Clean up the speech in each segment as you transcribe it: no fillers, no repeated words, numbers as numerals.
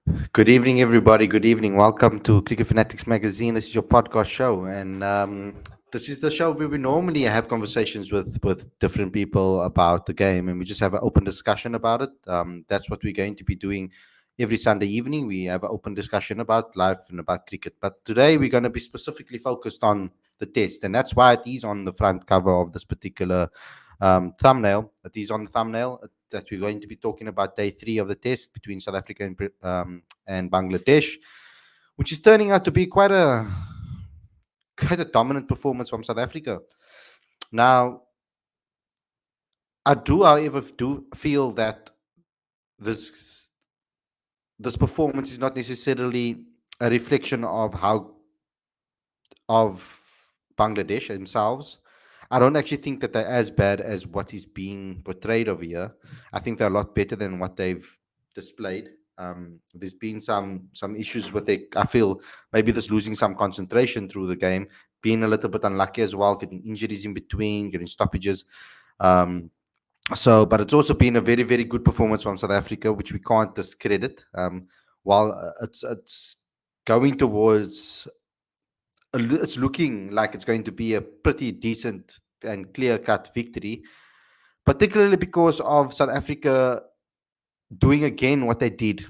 Good evening, everybody. Good evening. Welcome to Cricket Fanatics Magazine. This is your podcast show, and this is the show where we normally have conversations with different people about the game, and we just have an open discussion about it. That's what we're going to be doing every Sunday evening. We have an open discussion about life and about cricket, but today we're going to be specifically focused on the test, and that's why it is on the front cover of this particular thumbnail. It is on the thumbnail that we're going to be talking about day three of the test between South Africa and Bangladesh, which is turning out to be quite a dominant performance from South Africa. Now, I do, however, do feel that this this performance is not necessarily a reflection of how of Bangladesh themselves. I don't actually think that they're as bad as what is being portrayed over here. I think they're a lot better than what they've displayed. There's been some issues with it. I feel maybe this losing some concentration through the game, being a little bit unlucky as well, getting injuries in between, getting stoppages. Um, but it's also been a very, very good performance from South Africa, which we can't discredit. While it's going towards it's looking like it's going to be a pretty decent and clear cut victory, particularly because of South Africa doing again what they did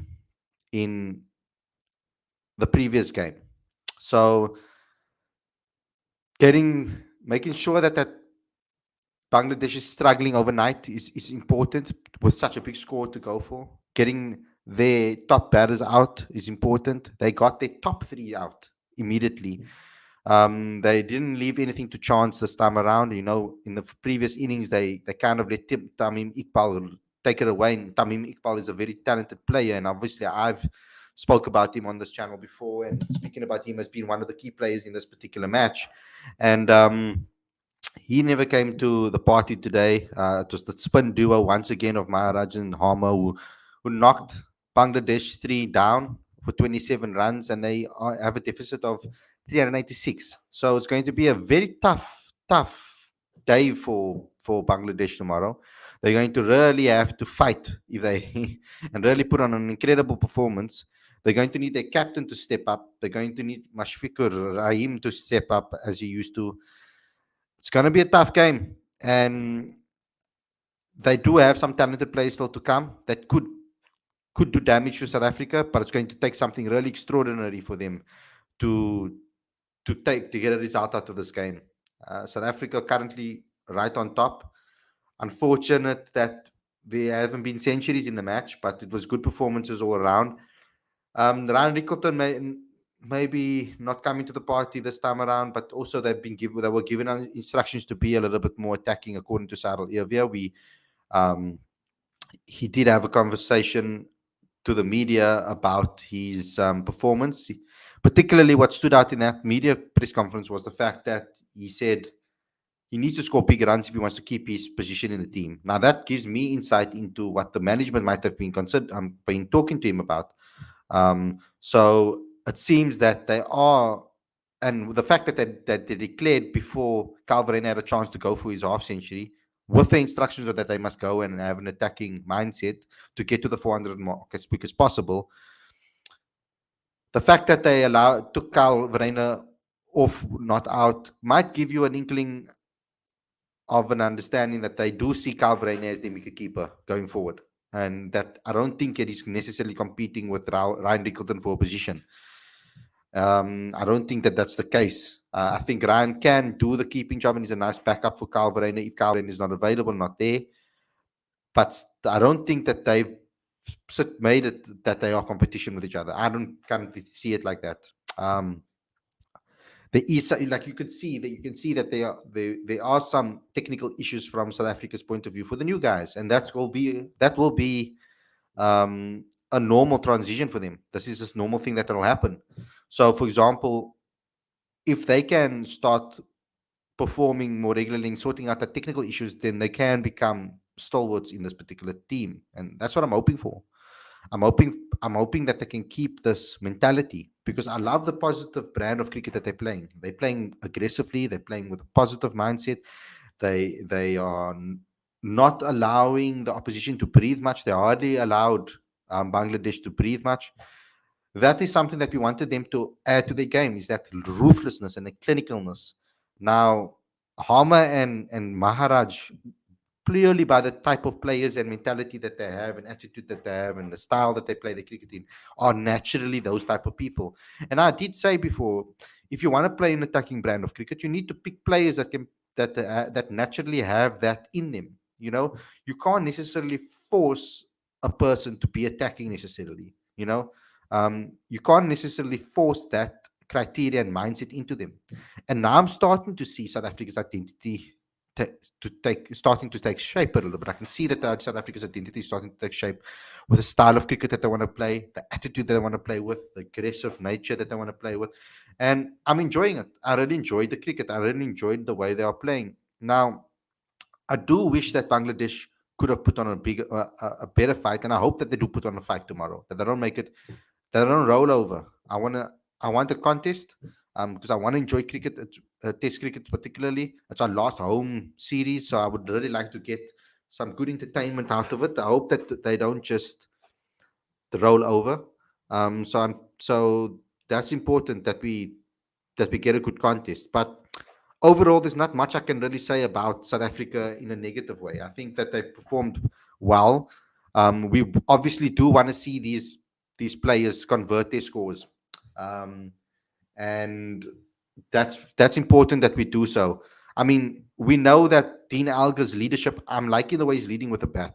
in the previous game. So making sure that Bangladesh is struggling overnight is important with such a big score to go for. Getting their top batters out is important. They got their top three out immediately. They didn't leave anything to chance this time around. You know, in the previous innings, they kind of let Tamim Iqbal take it away. And Tamim Iqbal is a very talented player, and obviously I've spoke about him on this channel before, and speaking about him as being one of the key players in this particular match. And he never came to the party today. It was the spin duo once again of Maharaj and Harmer who knocked Bangladesh three down for 27 runs, and they have a deficit of 386. So it's going to be a very tough day for Bangladesh tomorrow. They're going to really have to fight if they and really put on an incredible performance. They're going to need their captain to step up. They're going to need Mashfiqur Rahim to step up as he used to. It's going to be a tough game, and they do have some talented players still to come that could do damage to South Africa, but it's going to take something really extraordinary for them to to get a result out of this game. South Africa currently right on top. Unfortunate that there haven't been centuries in the match, but it was good performances all around. Ryan Rickleton maybe not coming to the party this time around, but also they were given instructions to be a little bit more attacking, according to Sarel Evia. He did have a conversation to the media about his performance. Particularly, what stood out in that media press conference was the fact that he said he needs to score big runs if he wants to keep his position in the team. Now, that gives me insight into what the management might have been been talking to him about. So it seems that they are, and the fact that they declared before Calvert had a chance to go for his half century, with the instructions that they must go and have an attacking mindset to get to the 400 mark as quick as possible. The fact that they took Kyle Verreynne off, not out, might give you an inkling of an understanding that they do see Kyle Verreynne as the wicketkeeper going forward, and that I don't think it is necessarily competing with Ryan Rickleton for a position. I don't think that that's the case. I think Ryan can do the keeping job and he's a nice backup for Kyle Verreynne if Kyle Verreynne is not available, not there. But I don't think that they've made it that they are competition with each other. I don't currently see it like that. There is, like, you can see that there are some technical issues from South Africa's point of view for the new guys, and that will be a normal transition for them. This is just normal thing that will happen. So, for example, if they can start performing more regularly and sorting out the technical issues, then they can become stalwarts in this particular team, and that's what I'm hoping for. I'm hoping that they can keep this mentality, because I love the positive brand of cricket that they're playing. They're playing aggressively. They're playing with a positive mindset. They are not allowing the opposition to breathe much. They hardly allowed Bangladesh to breathe much. that is something that we wanted them to add to their game, is that ruthlessness and the clinicalness. Now, Harmer and Maharaj, purely by the type of players and mentality that they have and attitude that they have and the style that they play the cricket in, are naturally those type of people. And I did say before, if you want to play an attacking brand of cricket, you need to pick players that naturally have that in them. You can't necessarily force a person to be attacking necessarily. You can't necessarily force that criteria and mindset into them. And now I'm starting to see South Africa's identity starting to take shape a little bit. I can see that South Africa's identity is starting to take shape with the style of cricket that they want to play, the attitude that they want to play with, the aggressive nature that they want to play with. And I'm enjoying it. I really enjoyed the cricket. I really enjoyed the way they are playing. Now, I do wish that Bangladesh could have put on a better fight, and I hope that they do put on a fight tomorrow. That they don't make it, that they don't roll over. I want a contest, because I want to enjoy cricket, Test cricket particularly. It's our last home series, so I would really like to get some good entertainment out of it. I hope that they don't just roll over. So that's important that we get a good contest. But overall, there's not much I can really say about South Africa in a negative way. I think that they performed well. We obviously do want to see these players convert their scores, and that's important that we do so. I mean, we know that Dean Alger's leadership. I'm liking the way he's leading with a bat.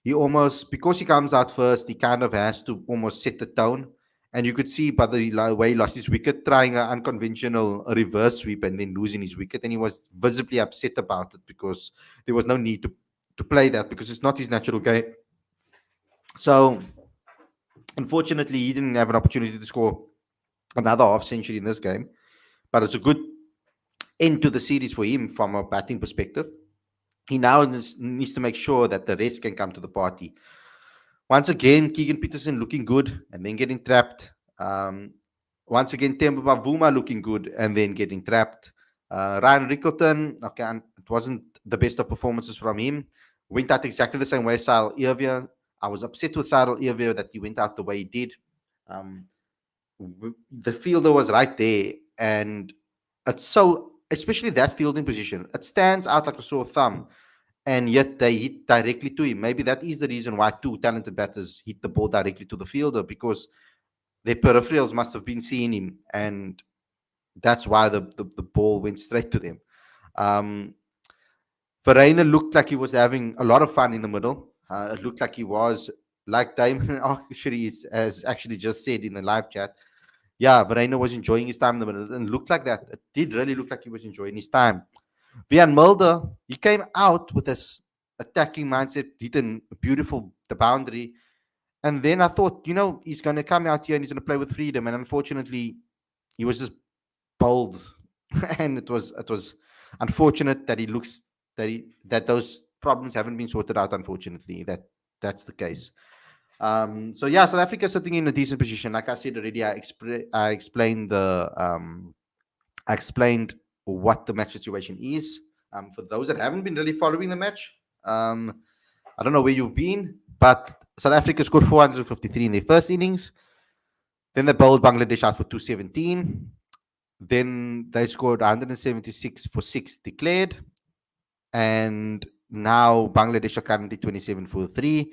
He almost, because he comes out first, he kind of has to almost set the tone. And you could see by the way he lost his wicket, trying an unconventional reverse sweep and then losing his wicket. And he was visibly upset about it because there was no need to play that because it's not his natural game. So, unfortunately, he didn't have an opportunity to score another half century in this game. But it's a good end to the series for him from a batting perspective. He now needs to make sure that the rest can come to the party. Once again, Keegan Peterson looking good and then getting trapped. Once again, Temba Bavuma looking good and then getting trapped. Ryan Rickleton, okay, it wasn't the best of performances from him. Went out exactly the same way Cyril Irvia. I was upset with Cyril Irvia that he went out the way he did. The fielder was right there, and it's so, especially that fielding position, it stands out like a sore thumb, and yet they hit directly to him. Maybe that is the reason why two talented batters hit the ball directly to the fielder, because their peripherals must have been seeing him, and that's why the ball went straight to them. Verreynne looked like he was having a lot of fun in the middle. It looked like he was, like Damon actually has actually just said in the live chat, yeah, Verreynne was enjoying his time in the middle, and looked like that. It did really look like he was enjoying his time. Van Mulder, he came out with this attacking mindset, hit a beautiful the boundary, and then I thought, he's going to come out here and he's going to play with freedom, and unfortunately, he was just bold, and it was unfortunate that that those problems haven't been sorted out. Unfortunately, that's the case. So yeah, South Africa is sitting in a decent position. Like I said already, I explained I explained what the match situation is. For those that haven't been really following the match, I don't know where you've been, but South Africa scored 453 in their first innings. Then they bowled Bangladesh out for 217. Then they scored 176 for 6 declared. And now Bangladesh are currently 27 for 3,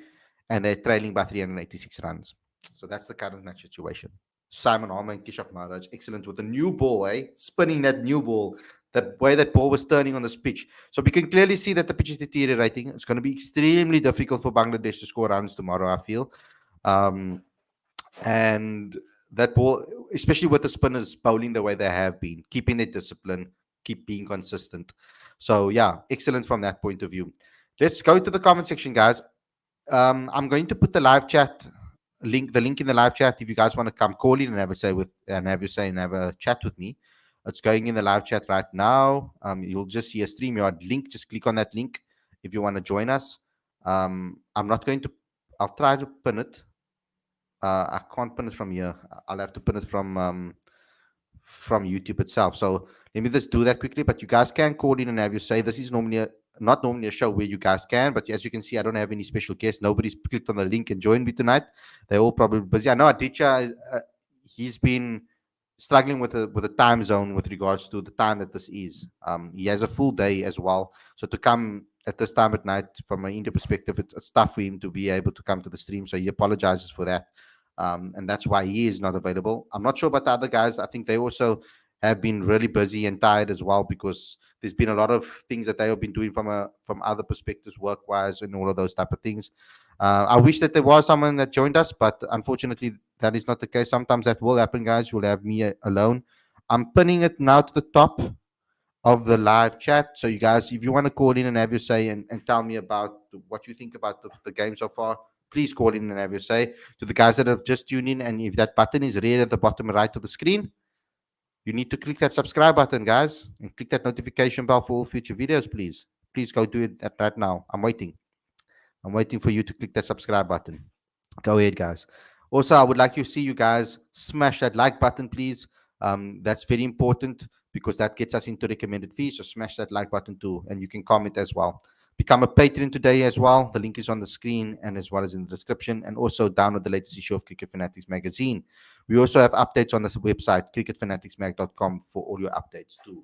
and they're trailing by 386 runs. So that's the current match situation. Simon Harmer and Kishore Maharaj, excellent with the new ball, spinning that new ball, the way that ball was turning on this pitch. So we can clearly see that the pitch is deteriorating. It's going to be extremely difficult for Bangladesh to score runs tomorrow, I feel. And that ball, especially with the spinners bowling the way they have been, keeping their discipline, keep being consistent. So yeah, excellent from that point of view. Let's go to the comment section, guys. I'm going to put the live chat link in the live chat. If you guys want to come call in and have a chat with me, it's going in the live chat right now. You'll just see a StreamYard link. Just click on that link if you want to join us. I'm not going to. I'll try to pin it. I can't pin it from here. I'll have to pin it from YouTube itself. So let me just do that quickly. But you guys can call in and have your say. This is normally not normally a show where you guys can, but as you can see, I don't have any special guests. Nobody's clicked on the link and joined me tonight. They're all probably busy. I know Aditya, he's been struggling with the time zone with regards to the time that this is. He has a full day as well, so to come at this time at night from an India perspective, it's tough for him to be able to come to the stream. So he apologizes for that, and that's why he is not available. I'm not sure about the other guys. I think they also have been really busy and tired as well because there's been a lot of things that they have been doing from other perspectives, work wise, and all of those type of things. I wish that there was someone that joined us, but unfortunately, that is not the case. Sometimes that will happen, guys. You'll have me alone. I'm pinning it now to the top of the live chat. So, you guys, if you want to call in and have your say and tell me about what you think about the game so far, please call in and have your say. To the guys that have just tuned in, and if that button is red at the bottom right of the screen, you need to click that subscribe button, guys, and click that notification bell for all future videos, please. Please go do it right now. I'm waiting. I'm waiting for you to click that subscribe button. Go ahead, guys. Also, I would like to see you guys smash that like button, please. That's very important because that gets us into recommended feeds. So smash that like button too, and you can comment as well. Become a patron today as well. The link is on the screen and as well as in the description. And also download the latest issue of Cricket Fanatics Magazine. We also have updates on this website, cricketfanaticsmag.com, for all your updates too.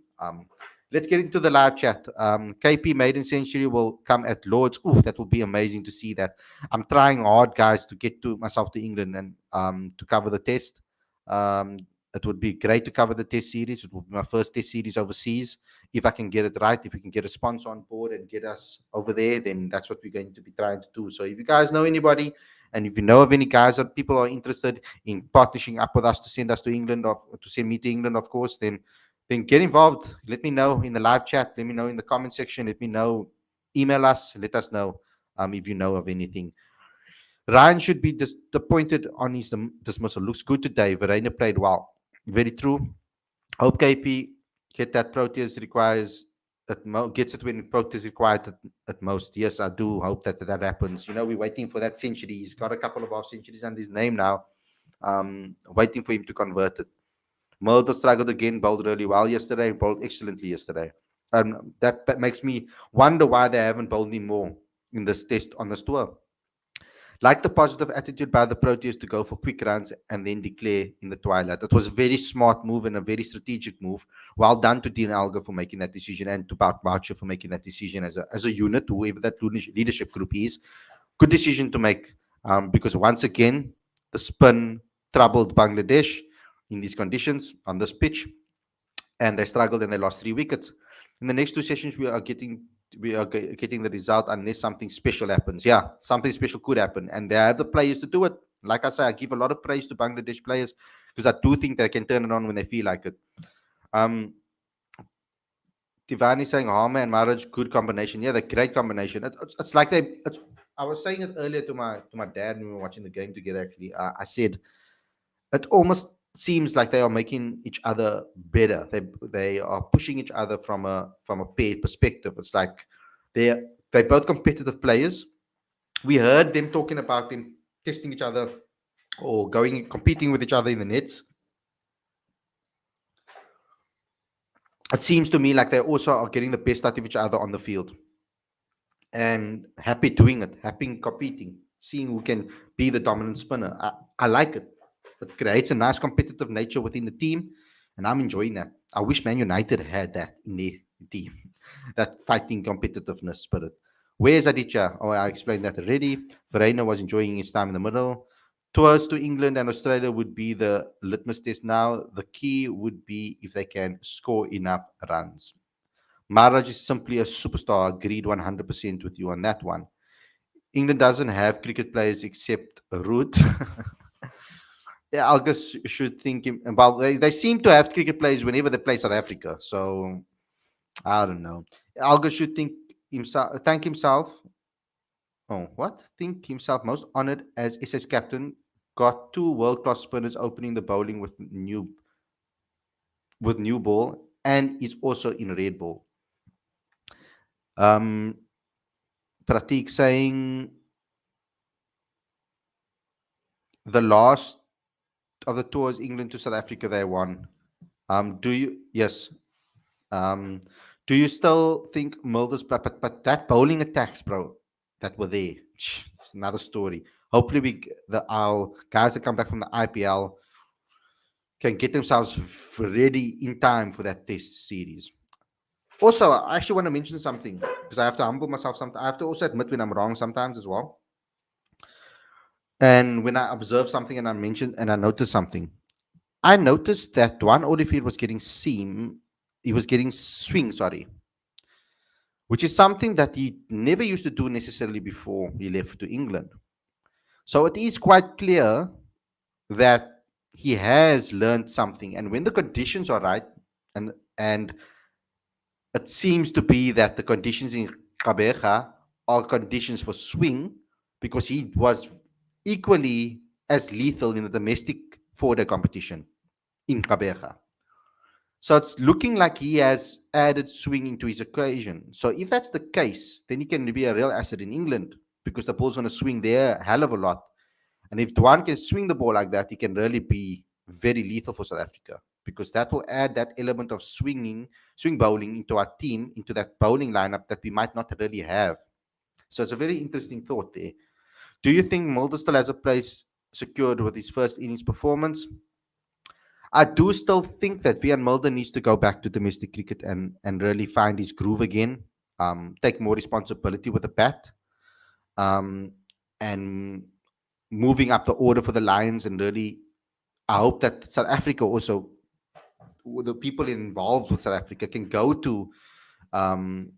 Let's get into the live chat. KP Maiden Century will come at Lords. Ooh, that will be amazing to see that. I'm trying hard, guys, to get to myself to England and to cover the test. Um, it would be great to cover the test series. It will be my first test series overseas. If I can get it right, if we can get a sponsor on board and get us over there, then that's what we're going to be trying to do. So if you guys know anybody, and if you know of any guys or people are interested in partnering up with us to send us to England or to send me to England, of course, then get involved. Let me know in the live chat. Let me know in the comment section. Let me know. Email us. Let us know if you know of anything. Ryan should be disappointed on his dismissal. Looks good today. Verena played well. Very true. Hope KP get that Proteas requires gets it when Proteas required at most. Yes, I do hope that happens. You know, we're waiting for that century. He's got a couple of half centuries under his name now. Waiting for him to convert it. Mulder struggled again, bowled really well yesterday, bowled excellently yesterday. That makes me wonder why they haven't bowled him more in this test on this tour. Like the positive attitude by the Proteas to go for quick runs and then declare in the twilight. It was a very smart move and a very strategic move. Well done to Dean Alger for making that decision and to Bart Boucher for making that decision as a unit, whoever that leadership group is. Good decision to make because once again, the spin troubled Bangladesh in these conditions on this pitch, and they struggled and they lost 3 wickets. In the next 2 sessions, we are getting the result unless something special happens. Yeah, something special could happen, and they have the players to do it. Like I say, I give a lot of praise to Bangladesh players because I do think they can turn it on when they feel like it. Tivani saying Harmer and Maharaj, good combination. Yeah, the great combination. It's like I was saying it earlier to my dad when we were watching the game together. Actually, I said it almost seems like they are making each other better. They are pushing each other from a pair perspective. It's like they're both competitive players. We heard them talking about them testing each other or competing with each other in the nets. It seems to me like they also are getting the best out of each other on the field and happy doing it, happy competing, seeing who can be the dominant spinner. I like it. It creates a nice competitive nature within the team, and I'm enjoying that. I wish Man United had that in their team, that fighting competitiveness spirit. Where's Aditya? Oh, I explained that already. Verena was enjoying his time in the middle. Tours to England and Australia would be the litmus test now. The key would be if they can score enough runs. Maharaj is simply a superstar. Agreed 100% with you on that one. England doesn't have cricket players except Root. Yeah, Algus should think. Well, they seem to have cricket players whenever they play South Africa. So I don't know. Algus should thank himself. Oh, what? Think himself most honored as SS captain. Got 2 world-class spinners opening the bowling with new ball, and is also in red ball. Pratik saying the last of the tours, England to South Africa, they won. Do you? Yes. Do you still think Mulder's but that bowling attacks, bro, that were there? It's another story. Hopefully, the our guys that come back from the IPL can get themselves ready in time for that test series. Also, I actually want to mention something because I have to humble myself. Sometimes I have to also admit when I'm wrong sometimes as well. And when I observe something and I mention and I notice something, I noticed that Dwan Olivier was getting seam. He was getting swing, sorry, which is something that he never used to do necessarily before he left to England. So it is quite clear that he has learned something. And when the conditions are right, and it seems to be that the conditions in Kabeja are conditions for swing because he was equally as lethal in the domestic four-day competition in Kabeja. So it's looking like he has added swing into his equation. So if that's the case, then he can be a real asset in England because the ball's going to swing there a hell of a lot. And if Dwan can swing the ball like that, he can really be very lethal for South Africa because that will add that element of swing bowling into our team, into that bowling lineup that we might not really have. So it's a very interesting thought there. Do you think Mulder still has a place secured with his first innings performance? I do still think that Vian Mulder needs to go back to domestic cricket and really find his groove again, take more responsibility with the bat, um, and moving up the order for the Lions. And really, I hope that South Africa also, the people involved with South Africa, can go to um,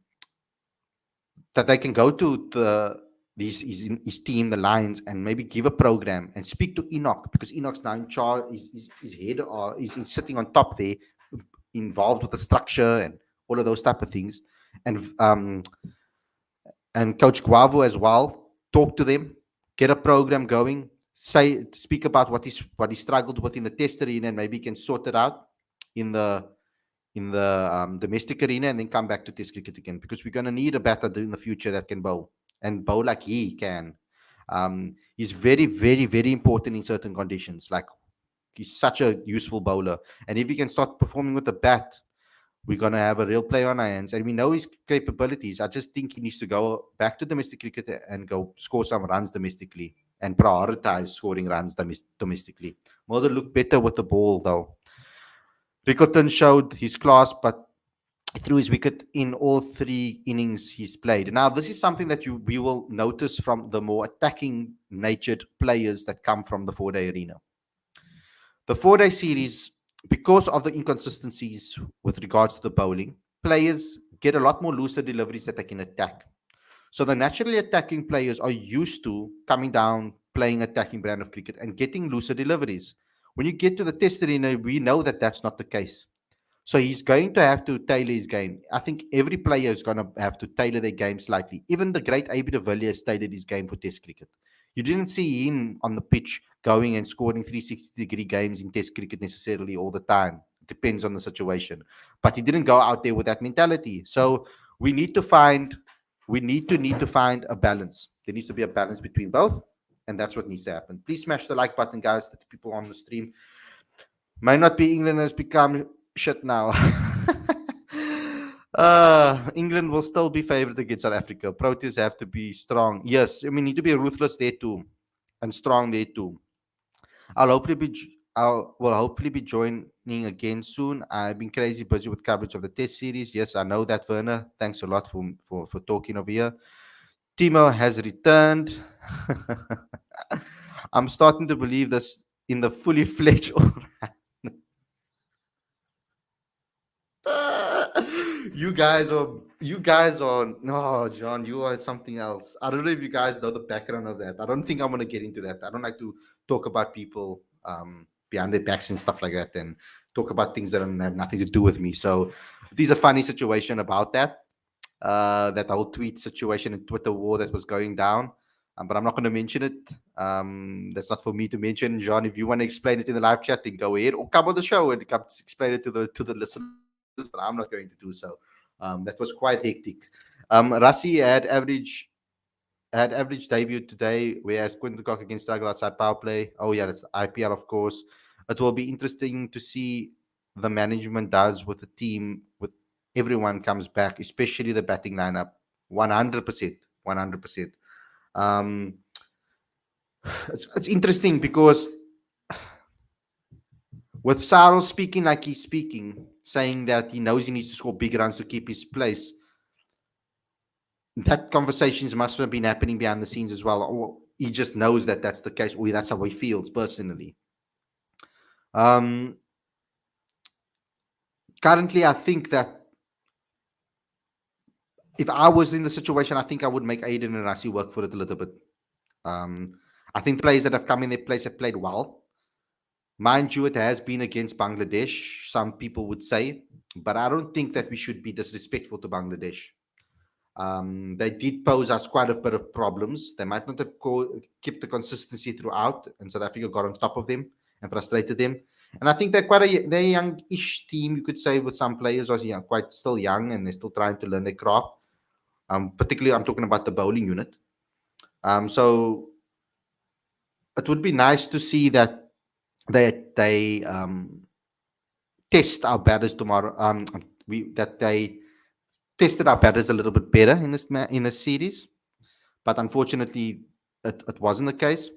that they can go to his team, the Lions, and maybe give a program and speak to Enoch because Enoch's now in charge. His head or is sitting on top there, involved with the structure and all of those type of things, and Coach Guavo as well. Talk to them, get a program going, speak about what he struggled with in the test arena, and maybe he can sort it out in the domestic arena, and then come back to test cricket again because we're going to need a batter in the future that can bowl and bowl like he can. He's very, very, very important in certain conditions. Like he's such a useful bowler, and if he can start performing with the bat, we're going to have a real player on our hands. And we know his capabilities. I just think he needs to go back to domestic cricket and go score some runs domestically and prioritize scoring runs domestically. Mulder looked better with the ball, though. Rickleton showed his class, but threw his wicket in all three innings he's played. Now, this is something that we will notice from the more attacking natured players that come from the four-day arena. The four-day series, because of the inconsistencies with regards to the bowling, players get a lot more looser deliveries that they can attack. So the naturally attacking players are used to coming down, playing attacking brand of cricket and getting looser deliveries. When you get to the test arena, we know that that's not the case. So he's going to have to tailor his game. I think every player is going to have to tailor their game slightly. Even the great AB de Villiers tailored his game for test cricket. You didn't see him on the pitch going and scoring 360-degree games in test cricket necessarily all the time. It depends on the situation. But he didn't go out there with that mentality. So we need to find a balance. There needs to be a balance between both, and that's what needs to happen. Please smash the like button, guys, that the people on the stream. Might not be England has become shit now. England will still be favourite against South Africa. Proteas have to be strong. Yes, I mean, need to be ruthless there too, and strong there too. I will hopefully be joining again soon. I've been crazy busy with coverage of the Test series. Yes, I know that, Werner. Thanks a lot for talking over here. Timo has returned. I'm starting to believe this in the fully fledged. You guys are no, John, you are something else. I don't know if you guys know the background of that. I don't think I'm gonna get into that. I don't like to talk about people behind their backs and stuff like that, and talk about things that don't have nothing to do with me. So there's a funny situation about that whole tweet situation and Twitter war that was going down. But I'm not going to mention it. That's not for me to mention. John, if you want to explain it in the live chat, then go ahead, or come on the show and come explain it to the listeners. But I'm not going to do so. That was quite hectic. Rassi had average debut today, whereas Quinton Cock against struggle outside power play. Oh yeah, that's the IPL, of course. It will be interesting to see the management does with the team everyone comes back, especially the batting lineup, 100%, 100%. Um, it's interesting because with Sarl speaking like he's speaking, saying that he knows he needs to score big runs to keep his place, that conversations must have been happening behind the scenes as well. Or he just knows that that's the case, or that's how he feels personally. Um, Currently, I think that if I was in the situation, I think I would make Aiden and Rassi work for it a little bit. Um, I think the players that have come in their place have played well. Mind you, it has been against Bangladesh, some people would say, but I don't think that we should be disrespectful to Bangladesh. They did pose us quite a bit of problems. They might not have kept the consistency throughout, and South Africa got on top of them and frustrated them. And I think they're they're a young-ish team, you could say, with some players are young, quite still young, and they're still trying to learn their craft. Particularly, I'm talking about the bowling unit. So it would be nice to see that they test our batters tomorrow. That they tested our batters a little bit better in this series, but unfortunately, it wasn't the case.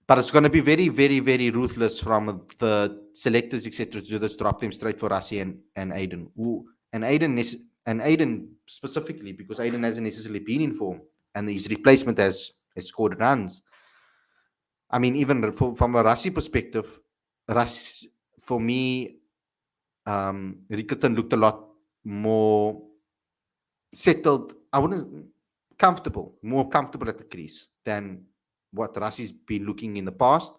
But it's going to be very, very, very ruthless from the selectors, etc., to just drop them straight for Rassi and Aiden. And Aiden specifically, because Aiden hasn't necessarily been in form, and his replacement has scored runs. I mean, even from a Rassi perspective, Rassi, for me, Rickerton looked a lot more settled. I wouldn't more comfortable at the crease than what Rassi's been looking in the past.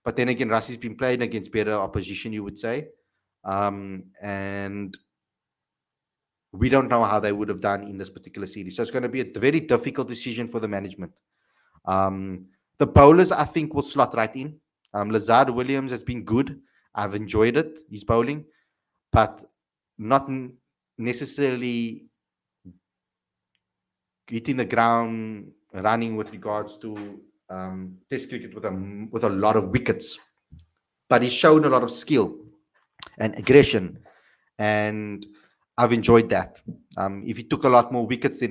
But then again, Rassi's been playing against better opposition, you would say. And we don't know how they would have done in this particular series. So it's going to be a very difficult decision for the management. The bowlers, I think, will slot right in. Lazard Williams has been good. I've enjoyed it, his bowling, but not necessarily hitting the ground running with regards to Test cricket with a lot of wickets. But he's shown a lot of skill and aggression, and I've enjoyed that. If he took a lot more wickets, then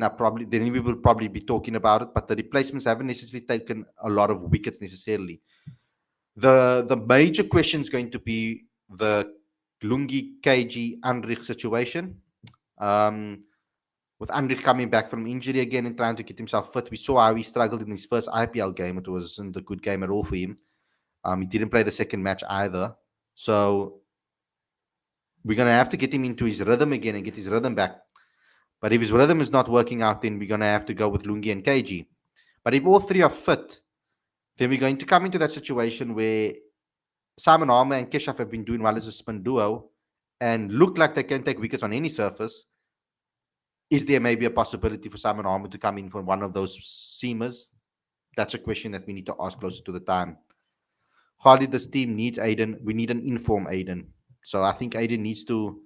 we would probably be talking about it. But the replacements haven't necessarily taken a lot of wickets necessarily. The major question is going to be the Lungi KG Andrich situation. With Andrich coming back from injury again and trying to get himself fit, we saw how he struggled in his first IPL game. It wasn't a good game at all for him. He didn't play the second match either. So we're going to have to get him into his rhythm again and get his rhythm back. But if his rhythm is not working out, then we're going to have to go with Lungi and KG. But if all three are fit, then we're going to come into that situation where Simon Harmer and Keshav have been doing well as a spin duo and look like they can take wickets on any surface. Is there maybe a possibility for Simon Harmer to come in for one of those seamers? That's a question that we need to ask closer to the time. Hardly this team needs Aiden. We need an informed Aiden. So I think Aiden needs to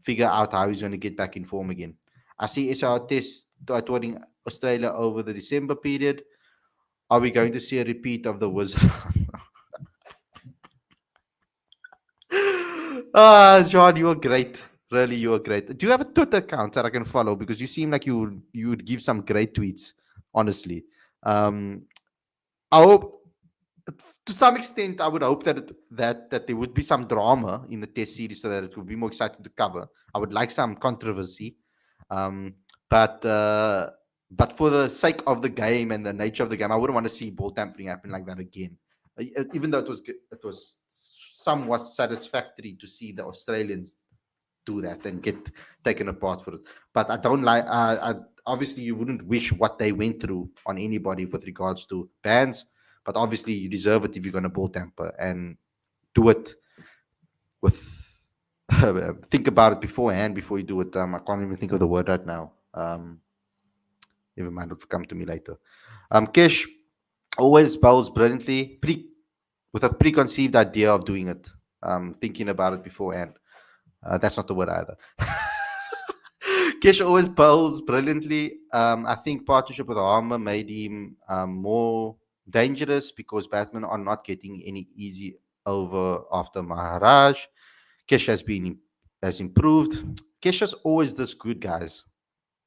figure out how he's going to get back in form again. I see SR Test touring Australia over the December period. Are we going to see a repeat of the Wizard? John, you are great. Really, you are great. Do you have a Twitter account that I can follow? Because you seem like you would give some great tweets, honestly. I hope, to some extent, I would hope that there would be some drama in the Test series so that it would be more exciting to cover. I would like some controversy, but for the sake of the game and the nature of the game, I wouldn't want to see ball tampering happen like that again. Even though it was somewhat satisfactory to see the Australians do that and get taken apart for it. But I don't like. Obviously, you wouldn't wish what they went through on anybody with regards to bans. But obviously, you deserve it if you're going to ball tamper and do it with. Think about it beforehand before you do it. I can't even think of the word right now. Never mind, it'll come to me later. Kesh always bowls brilliantly, with a preconceived idea of doing it. Thinking about it beforehand. That's not the word either. Kesh always bowls brilliantly. I think partnership with Harmer made him more dangerous because batsmen are not getting any easy over after Maharaj. Kesh has improved. Kesha's always this good, guys.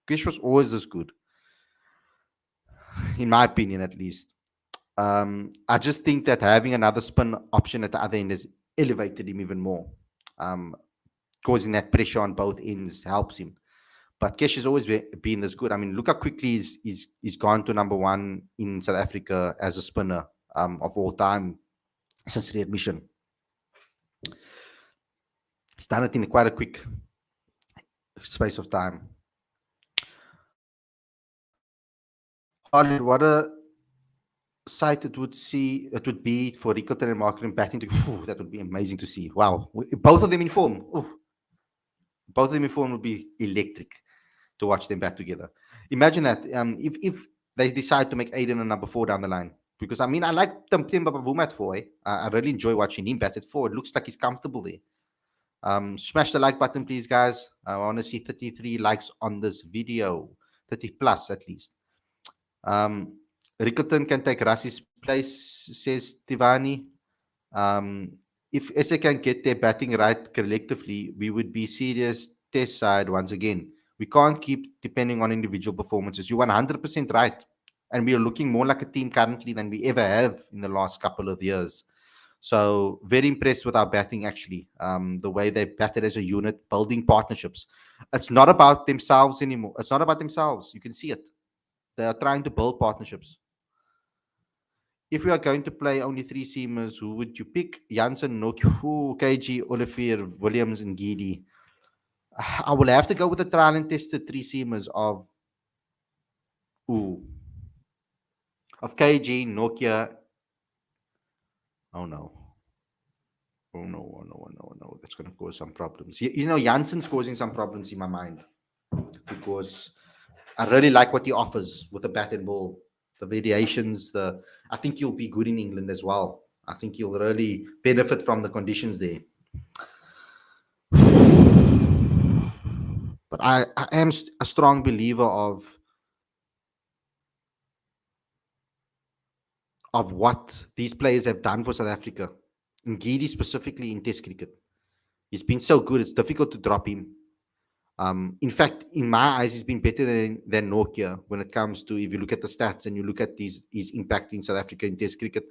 Kesha's always this good, in my opinion, at least. I just think that having another spin option at the other end has elevated him even more. Um, Causing that pressure on both ends helps him. But Kesh has always been this good. I mean, look how quickly he's gone to number one in South Africa as a spinner of all time since the admission. He's done it in quite a quick space of time. Khalid, what a sight it would be for Rickleton and Marketing batting to. That would be amazing to see. Wow, both of them in form. Both of them in form would be electric to watch them back together. Imagine that if they decide to make Aiden a number 4 down the line. Because I mean, I like Timba Bavuma at 4. I really enjoy watching him bat at 4. It looks like he's comfortable there. Smash the like button, please, guys. I want to see 33 likes on this video, 30 plus at least. Rickleton can take Rassi's place, says Tivani. If SA can get their batting right collectively, we would be serious test side once again. We can't keep depending on individual performances. You're 100% right. And we are looking more like a team currently than we ever have in the last couple of years. So very impressed with our batting, actually. The way they batted as a unit, building partnerships. It's not about themselves anymore. It's not about themselves. You can see it. They are trying to build partnerships. If we are going to play only 3 seamers, who would you pick? Janssen, Noku, KG, Olivier, Williams, and Gidi. I will have to go with the trial and tested 3 seamers of KG, Nokia. Oh no. Oh no. That's going to cause some problems. Janssen's causing some problems in my mind because I really like what he offers with the bat and ball. The variations, I think he'll be good in England as well. I think he'll really benefit from the conditions there. But I am a strong believer of what these players have done for South Africa. Ngidi specifically in Test cricket. He's been so good, it's difficult to drop him. In fact, in my eyes, he's been better than Nokia when it comes to, if you look at the stats and you look at his impact in South Africa in Test cricket.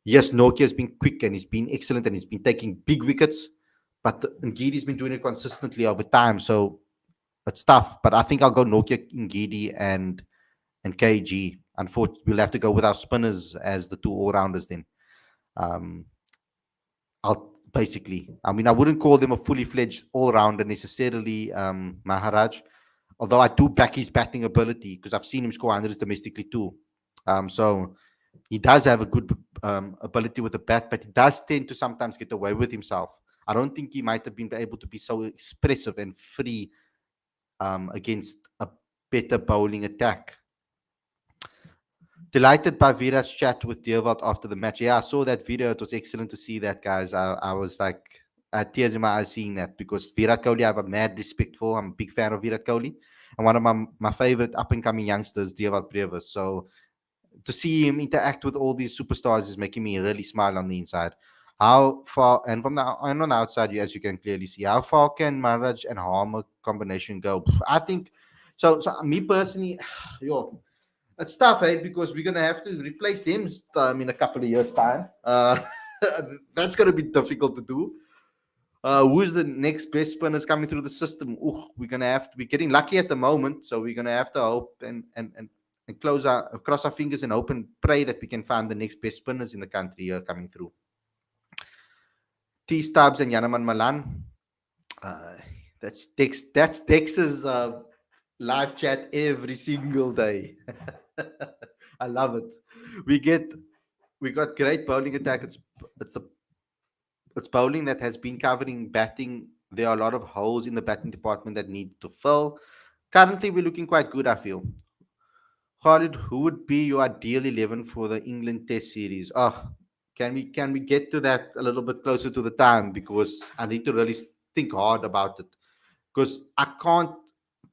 Yes, Nokia has been quick and he's been excellent and he's been taking big wickets, but Ngidi's been doing it consistently over time. So it's tough, but I think I'll go Nokia, Ngidi, and KG. Unfortunately, we'll have to go with our spinners as the 2 all-rounders then. I wouldn't call them a fully fledged all-rounder necessarily, Maharaj, although I do back his batting ability because I've seen him score hundreds domestically too. So he does have a good ability with the bat, but he does tend to sometimes get away with himself. I don't think he might have been able to be so expressive and free against a better bowling attack. Delighted by Virat's chat with Deerwald after the match. Yeah, I saw that video. It was excellent to see that, guys. I was like, I had tears in my eyes seeing that because Virat Kohli I have a mad respect for. I'm a big fan of Virat Kohli. And one of my favorite up-and-coming youngsters, Deerwald Brevis. So to see him interact with all these superstars is making me really smile on the inside. How far, and on the outside, as you can clearly see, how far can Maharaj and Harmer combination go? I think, so me personally, it's tough, because we're going to have to replace them in a couple of years' time. That's going to be difficult to do. Who's the next best spinners coming through the system? We're going to have to be getting lucky at the moment. So we're going to have to hope and cross our fingers and hope and pray that we can find the next best spinners in the country coming through. T Stubbs and Yanaman Malan. That's Dex's live chat every single day. I love it. We got great bowling attack. It's bowling that has been covering batting. There are a lot of holes in the batting department that need to fill. Currently, we're looking quite good, I feel. Khalid, who would be your ideal 11 for the England Test series? Can we get to that a little bit closer to the time, because I need to really think hard about it, because I can't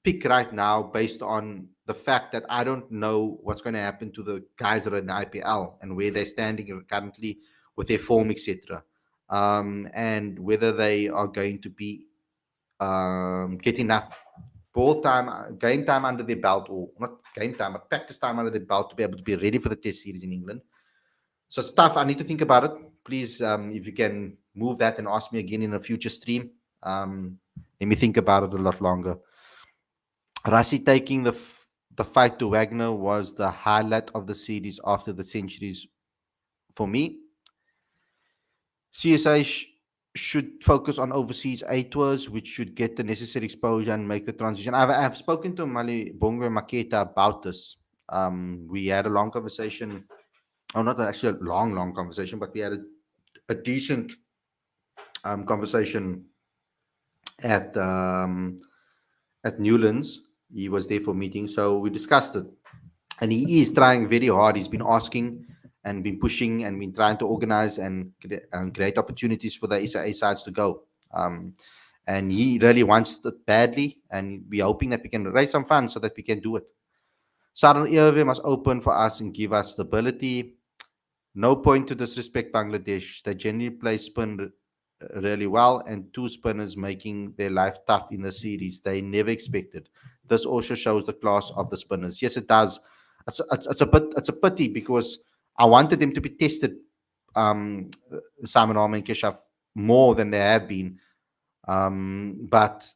pick right now based on the fact that I don't know what's going to happen to the guys that are in the IPL and where they're standing currently with their form, etc. And whether they are going to be get enough ball time, game time under their belt, or not game time, but practice time under their belt to be able to be ready for the Test series in England. So it's tough. I need to think about it. Please, if you can move that and ask me again in a future stream, let me think about it a lot longer. Rasi taking the fight to Wagner was the highlight of the series after the centuries for me. CSA should focus on overseas A tours, which should get the necessary exposure and make the transition. I've spoken to Mali Bongo Maketa about this. We had a long conversation, or not actually a long conversation, but we had a decent conversation at Newlands. He was there for meeting, so we discussed it, and he is trying very hard. He's been asking and been pushing and been trying to organize and create opportunities for the SAA sides to go. And he really wants it badly, and we're hoping that we can raise some funds so that we can do it. Southern Airway must open for us and give us stability. No point to disrespect Bangladesh. They generally play spin really well, and two spinners making their life tough in the series they never expected. This also shows the class of the spinners. Yes, it does. It's a pity because I wanted them to be tested, um, Simon Arm and Keshav, more than they have been. But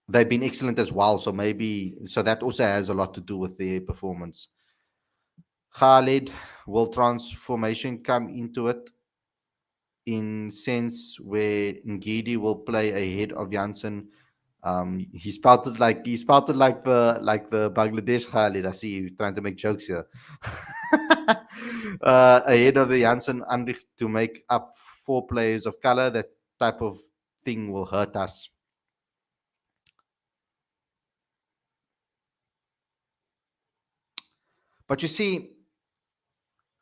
they've been excellent as well. So that also has a lot to do with their performance. Khalid, will transformation come into it in sense where Ngidi will play ahead of Janssen? He spouted like the Bangladesh Khalid. I see you trying to make jokes here. Ahead of the Janssen Andrich to make up four players of color. That type of thing will hurt us. But you see,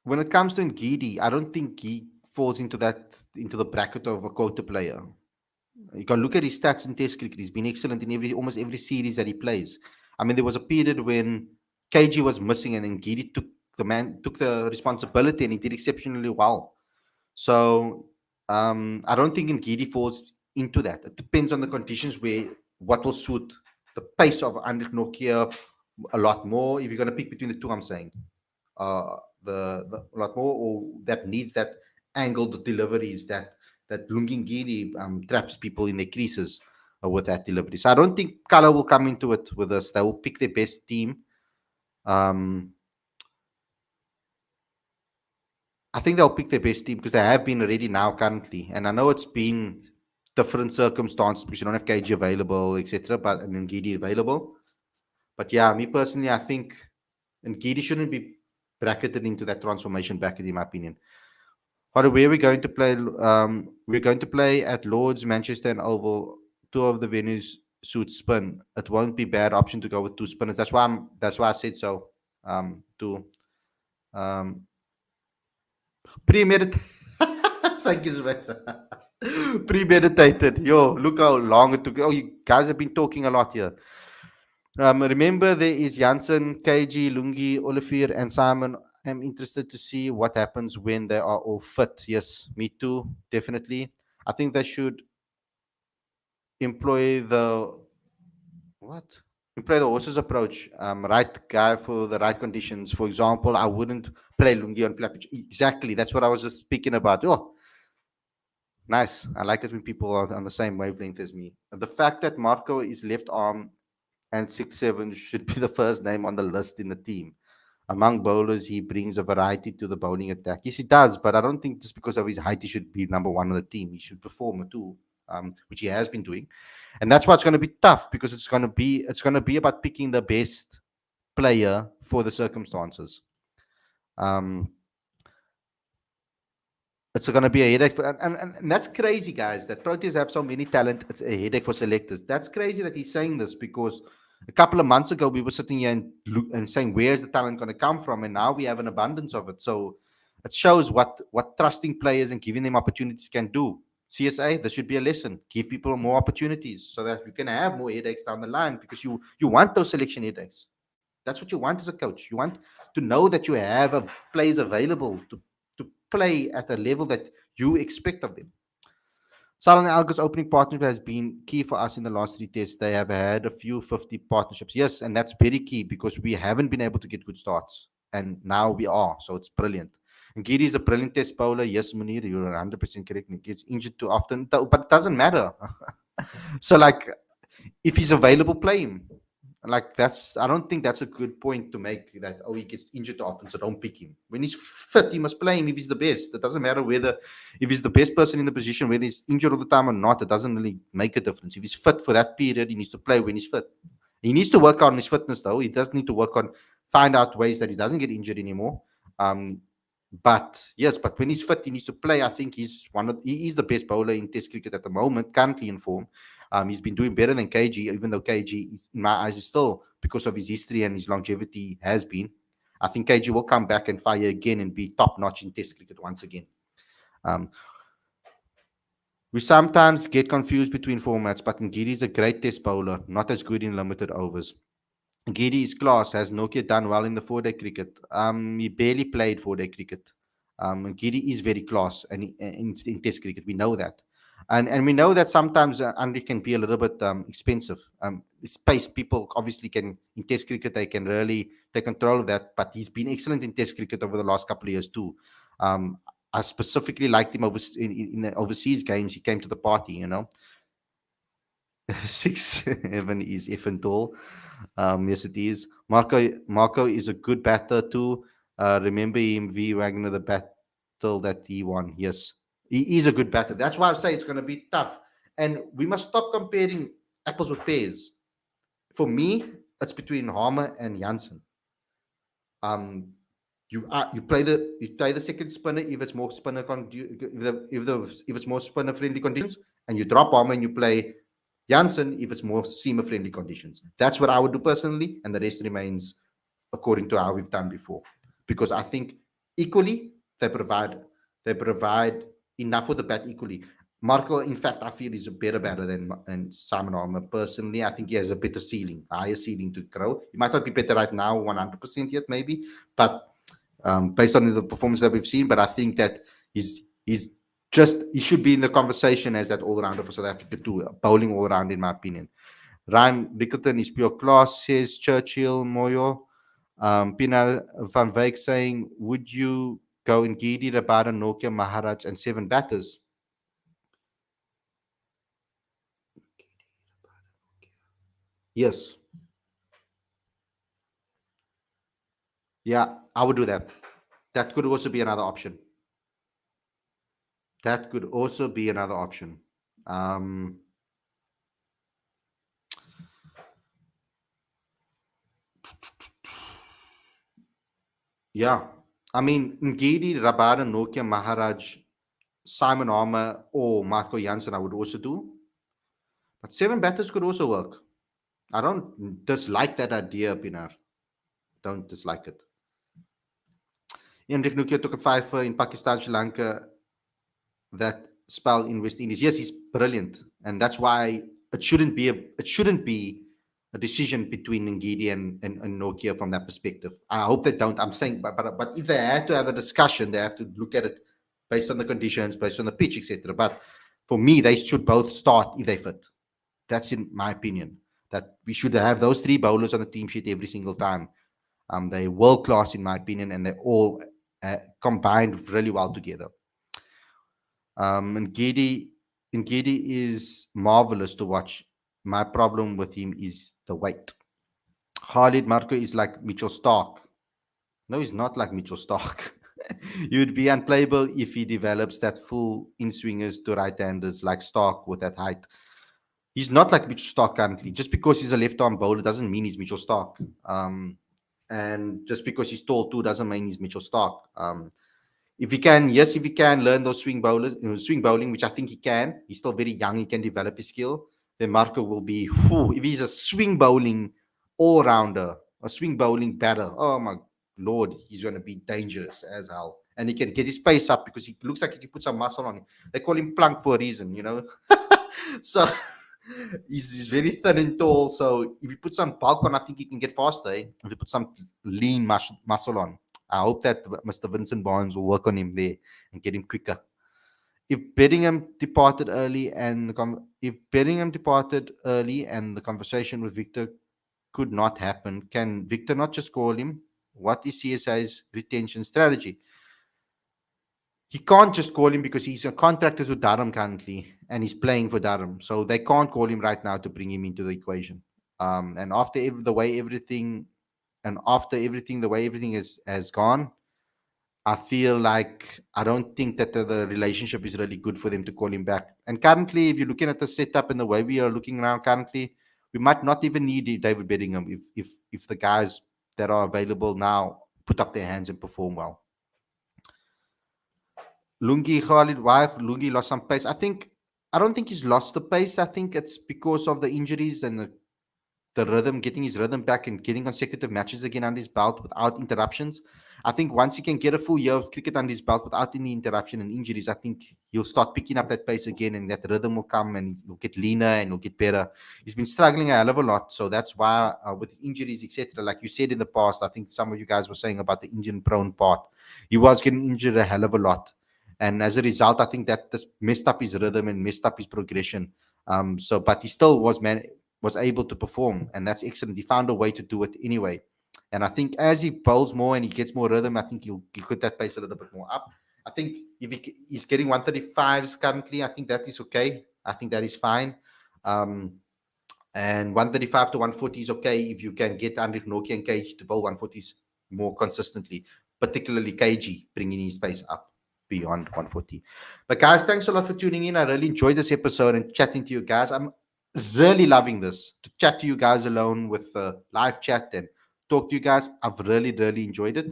when it comes to Ngidi, I don't think he falls into the bracket of a quota player. You can look at his stats in Test cricket. He's been excellent in almost every series that he plays. I mean, there was a period when KG was missing, and then Giri took the responsibility, and he did exceptionally well. So I don't think Ngidi falls into that. It depends on the conditions where what will suit the pace of Andrik Nokia a lot more. If you're going to pick between the two, I'm saying uh, the a lot more, or that needs that angled deliveries that Lungingiri traps people in their creases with that delivery. So I don't think Kala will come into it with us. They will pick their best team. Um, I think they'll pick their best team because they have been already now currently. And I know it's been different circumstances because you don't have KG available, etc. But and Ngidi available. But yeah, me personally, I think Ngidi shouldn't be bracketed into that transformation bracket, in my opinion. Where we're going to play, we're going to play at Lords, Manchester, and Oval. Two of the venues suit spin. It won't be bad option to go with two spinners. That's why I said so. To um, premeditated. Thank you, Samantha. Premeditated. Yo, look how long it took. Oh, you guys have been talking a lot here. Remember, there is Janssen, KG, Lungi, Olivier, and Simon. I'm interested to see what happens when they are all fit. Yes, me too, definitely. I think they should employ the what? Employ the horses approach. Right guy for the right conditions. For example, I wouldn't play Lungi on flat pitch. Exactly, that's what I was just speaking about. Oh, nice. I like it when people are on the same wavelength as me. The fact that Marco is left arm and 6'7" should be the first name on the list in the team. Among bowlers, he brings a variety to the bowling attack. Yes, he does, but I don't think just because of his height, he should be number one on the team. He should perform too, which he has been doing, and that's what's going to be tough because it's going to be about picking the best player for the circumstances. Um, it's going to be a headache, and that's crazy, guys. That Proteas have so many talent. It's a headache for selectors. That's crazy that he's saying this because a couple of months ago we were sitting here and saying where's the talent going to come from, and now we have an abundance of it. So it shows what trusting players and giving them opportunities can do. CSA, this should be a lesson. Give people more opportunities so that you can have more headaches down the line because you want those selection headaches. That's what you want as a coach. You want to know that you have players available to play at a level that you expect of them. Sal and Algo's opening partnership has been key for us in the last three tests. They have had a few 50 partnerships. Yes, and that's very key because we haven't been able to get good starts. And now we are. So it's brilliant. And Giri is a brilliant test bowler. Yes, Munir, you're 100% correct. He gets injured too often, but it doesn't matter. So, like, if he's available, play him. Like I don't think that's a good point to make that, oh, he gets injured often, so don't pick him. When he's fit, you must play him if he's the best. It doesn't matter whether if he's the best person in the position, whether he's injured all the time or not, it doesn't really make a difference. If he's fit for that period, he needs to play when he's fit. He needs to work on his fitness though. He does need to work on find out ways that he doesn't get injured anymore. But yes, but when he's fit, he needs to play. I think he is the best bowler in Test cricket at the moment, currently in form. He's been doing better than KG, even though KG, in my eyes, is still, because of his history and his longevity, has been. I think KG will come back and fire again and be top notch in Test cricket once again. We sometimes get confused between formats, but Ngidi is a great test bowler, not as good in limited overs. Ngidi is class. Has Nokia done well in the 4-day cricket? He barely played 4-day cricket. Ngidi is very class and in test cricket. We know that. And we know that sometimes Andre can be a little bit expensive. Space people obviously can, in test cricket, they can really take control of that, but he's been excellent in test cricket over the last couple of years too. I specifically liked him in the overseas games. He came to the party, 6'7" is effing tall. Yes, it is. Marco is a good batter too. Remember him, V Wagner, the battle that he won. Yes, he is a good batter. That's why I say it's going to be tough. And we must stop comparing apples with pears. For me, it's between Harmer and Janssen. You play the second spinner if it's more spinner if it's more spinner friendly conditions, and you drop Harmer and you play Janssen if it's more seamer friendly conditions. That's what I would do personally, and the rest remains according to how we've done before. Because I think equally they provide enough for the bat equally. Marco, in fact, I feel is a better batter than Simon Harmer. Personally, I think he has a better ceiling, higher ceiling to grow. He might not be better right now, 100% yet, maybe, but based on the performance that we've seen. But I think that he should be in the conversation as that all-rounder for South Africa too, bowling all-round, in my opinion. Ryan Rickerton is pure class, says Churchill Moyo. Pina van Wyk saying, would you go in Gidi, Rabada, Nokia, Maharaj, and 7 batters? Yes. Yeah, I would do that. That could also be another option. Yeah. I mean, Ngidi, Rabada, Nokia, Maharaj, Simon Harmer, or Marco Janssen, I would also do. But 7 batters could also work. I don't dislike that idea, Pinar. Don't dislike it. Hendrik Nukia took a 5 in Pakistan, Sri Lanka, that spell in West Indies. Yes, he's brilliant. And that's why it shouldn't be a decision between Ngidi and Nokia from that perspective. I hope they don't. I'm saying, but if they had to have a discussion, they have to look at it based on the conditions, based on the pitch, etc. But for me, they should both start if they fit. That's in my opinion. That we should have those 3 bowlers on the team sheet every single time. They're world class in my opinion, and they're all combined really well together. And Gidi is marvelous to watch. My problem with him is the weight. Khalid Marco is like Mitchell Stark. No, he's not like Mitchell Stark. He would be unplayable if he develops that full in-swingers to right-handers like Stark with that height. He's not like Mitchell Stark currently. Just because he's a left-arm bowler doesn't mean he's Mitchell Stark. And just because he's tall too doesn't mean he's Mitchell Stark. If he can learn those swing bowling, which I think he can. He's still very young. He can develop his skill. Then Marco will be, if he's a swing bowling all-rounder, a swing bowling batter, oh my Lord, he's going to be dangerous as hell. And he can get his pace up because he looks like he can put some muscle on him. They call him Plunk for a reason, So he's very thin and tall. So if you put some bulk on, I think he can get faster. If you put some lean muscle on, I hope that Mr. Vincent Barnes will work on him there and get him quicker. If Bellingham departed early and if Bellingham departed early and the conversation with Victor could not happen, can Victor not just call him? What is CSI's retention strategy? He can't just call him because he's a contractor to Durham currently and he's playing for Durham. So they can't call him right now to bring him into the equation. And after the way everything the way everything has gone, I feel like I don't think that the relationship is really good for them to call him back. And currently, if you're looking at the setup and the way we are looking around currently, we might not even need David Bellingham if the guys that are available now put up their hands and perform well. Lungi Khalid, why Lungi lost some pace? I don't think he's lost the pace. I think it's because of the injuries and the rhythm, getting his rhythm back and getting consecutive matches again under his belt without interruptions. I think once he can get a full year of cricket under his belt without any interruption and injuries, I think he'll start picking up that pace again and that rhythm will come and he'll get leaner and he'll get better. He's been struggling a hell of a lot. So that's why with his injuries, etc., like you said in the past, I think some of you guys were saying about the Indian prone part. He was getting injured a hell of a lot. And as a result, I think that this messed up his rhythm and messed up his progression. But he still was able to perform, and that's excellent. He found a way to do it anyway. And I think as he bowls more and he gets more rhythm, I think he'll get that pace a little bit more up. I think if he's getting 135s currently, I think that is okay. I think that is fine. And 135 to 140 is okay if you can get Andrik Nokia and KG to bowl 140s more consistently, particularly KG bringing his pace up beyond 140. But guys, thanks a lot for tuning in. I really enjoyed this episode and chatting to you guys. I'm really loving this to chat to you guys alone with live chat and talk to you guys. I've really enjoyed it.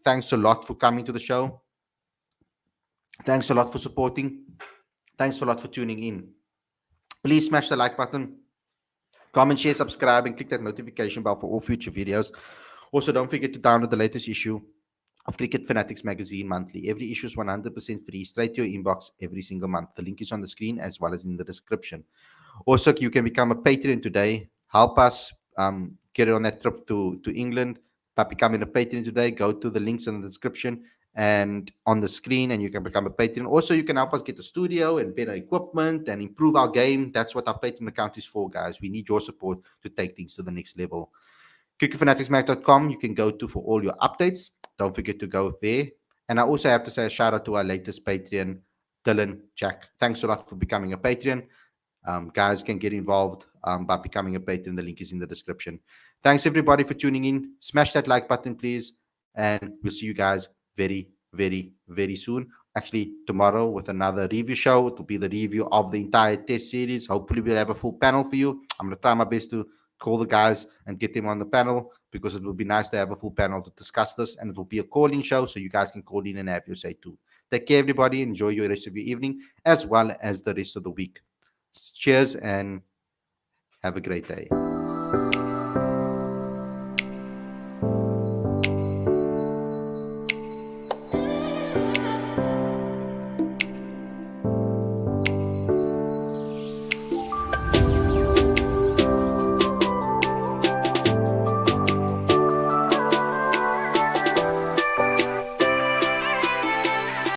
Thanks a lot for coming to the show. Thanks a lot for supporting. Thanks a lot for tuning in. Please smash the like button, comment, share, subscribe, and click that notification bell for all future videos. Also, don't forget to download the latest issue of Cricket Fanatics Magazine monthly. Every issue is 100% free, straight to your inbox every single month. The link is on the screen as well as in the description. Also, you can become a Patreon today. Help us get on that trip to England by becoming a Patreon today. Go to the links in the description and on the screen, and you can become a Patreon. Also, you can help us get a studio and better equipment and improve our game. That's what our Patreon account is for, guys. We need your support to take things to the next level. cricketfanaticsmag.com you can go to for all your updates. Don't forget to go there. And I also have to say a shout out to our latest Patreon, Dylan Jack. Thanks a lot for becoming a Patreon. Guys can get involved by becoming a patron. The link is in the description. Thanks everybody for tuning in. Smash that like button, please. And we'll see you guys very soon. Actually, tomorrow with another review show. It will be the review of the entire test series. Hopefully, we'll have a full panel for you. I'm going to try my best to call the guys and get them on the panel because it will be nice to have a full panel to discuss this. And it will be a calling show so you guys can call in and have your say too. Take care, everybody. Enjoy your rest of your evening as well as the rest of the week. Cheers and have a great day.